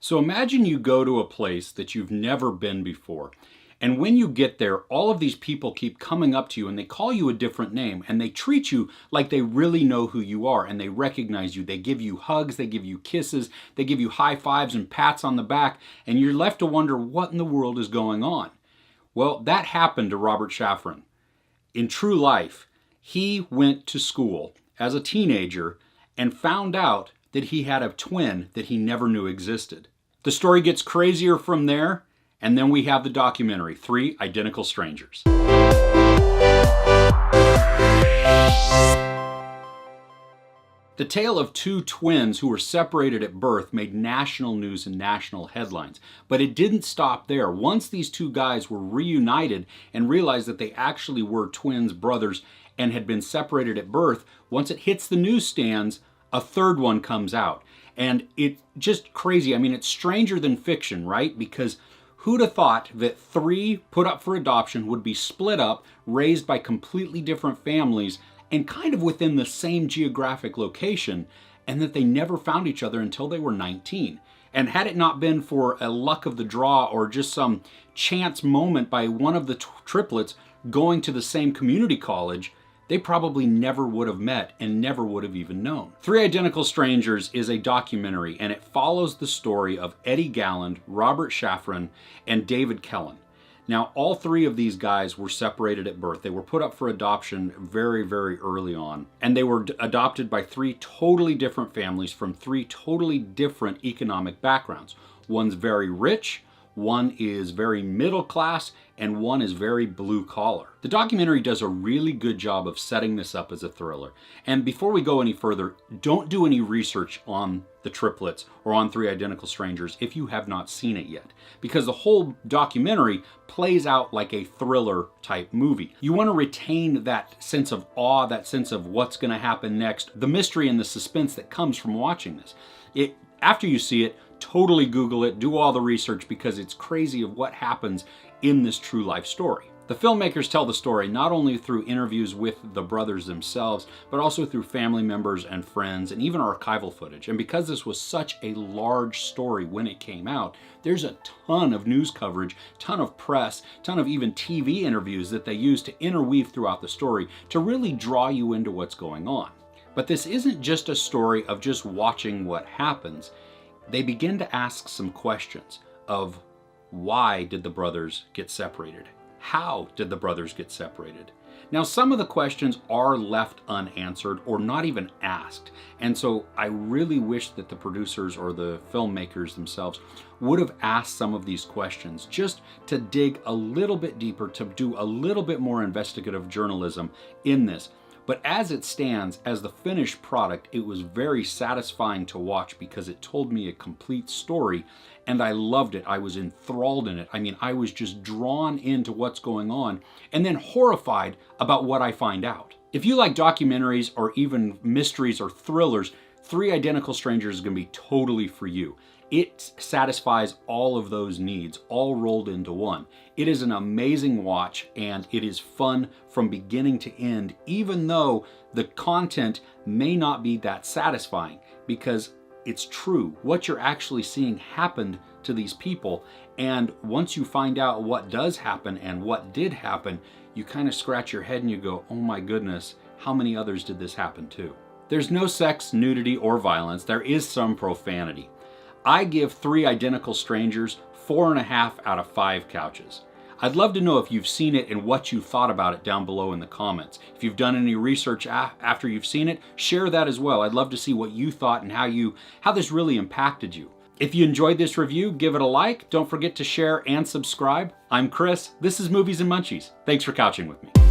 So imagine you go to a place that you've never been before. And when you get there, all of these people keep coming up to you and they call you a different name and they treat you like they really know who you are and they recognize you. They give you hugs, they give you kisses, they give you high fives and pats on the back, and you're left to wonder what in the world is going on. Well, that happened to Robert Shafran. In true life, he went to school as a teenager and found out that he had a twin that he never knew existed. The story gets crazier from there, and then we have the documentary, Three Identical Strangers. The tale of two twins who were separated at birth made national news and national headlines. But it didn't stop there. Once these two guys were reunited and realized that they actually were twins, brothers, and had been separated at birth, once it hits the newsstands, a third one comes out. And it's just crazy. I mean, it's stranger than fiction, right? Because who'd have thought that three put up for adoption would be split up, raised by completely different families, and kind of within the same geographic location, and that they never found each other until they were 19. And had it not been for a luck of the draw or just some chance moment by one of the triplets going to the same community college, they probably never would have met and never would have even known. Three Identical Strangers is a documentary, and it follows the story of Eddie Galland, Robert Shafran, and David Kellen. Now, all three of these guys were separated at birth. They were put up for adoption very, very early on, and they were adopted by three totally different families from three totally different economic backgrounds. One's very rich, one is very middle class, and one is very blue collar. The documentary does a really good job of setting this up as a thriller. And before we go any further, don't do any research on the triplets or on Three Identical Strangers if you have not seen it yet, because the whole documentary plays out like a thriller type movie. You want to retain that sense of awe, that sense of what's going to happen next, the mystery and the suspense that comes from watching this. After you see it, totally Google it, do all the research, because it's crazy of what happens in this true life story. The filmmakers tell the story not only through interviews with the brothers themselves, but also through family members and friends and even archival footage. And because this was such a large story when it came out, there's a ton of news coverage, ton of press, ton of even TV interviews that they use to interweave throughout the story to really draw you into what's going on. But this isn't just a story of just watching what happens. They begin to ask some questions of why did the brothers get separated? How did the brothers get separated? Now, some of the questions are left unanswered or not even asked. And so I really wish that the producers or the filmmakers themselves would have asked some of these questions just to dig a little bit deeper, to do a little bit more investigative journalism in this. But as it stands, as the finished product, it was very satisfying to watch because it told me a complete story and I loved it. I was enthralled in it. I mean, I was just drawn into what's going on and then horrified about what I find out. If you like documentaries or even mysteries or thrillers, Three Identical Strangers is going to be totally for you. It satisfies all of those needs, all rolled into one. It is an amazing watch, and it is fun from beginning to end, even though the content may not be that satisfying, because it's true. What you're actually seeing happened to these people, and once you find out what does happen and what did happen, you kind of scratch your head and you go, oh my goodness, how many others did this happen to? There's no sex, nudity, or violence. There is some profanity. I give Three Identical Strangers 4.5 out of 5 couches. I'd love to know if you've seen it and what you thought about it down below in the comments. If you've done any research after you've seen it, share that as well. I'd love to see what you thought and how this really impacted you. If you enjoyed this review, give it a like. Don't forget to share and subscribe. I'm Chris. This is Movies and Munchies. Thanks for couching with me.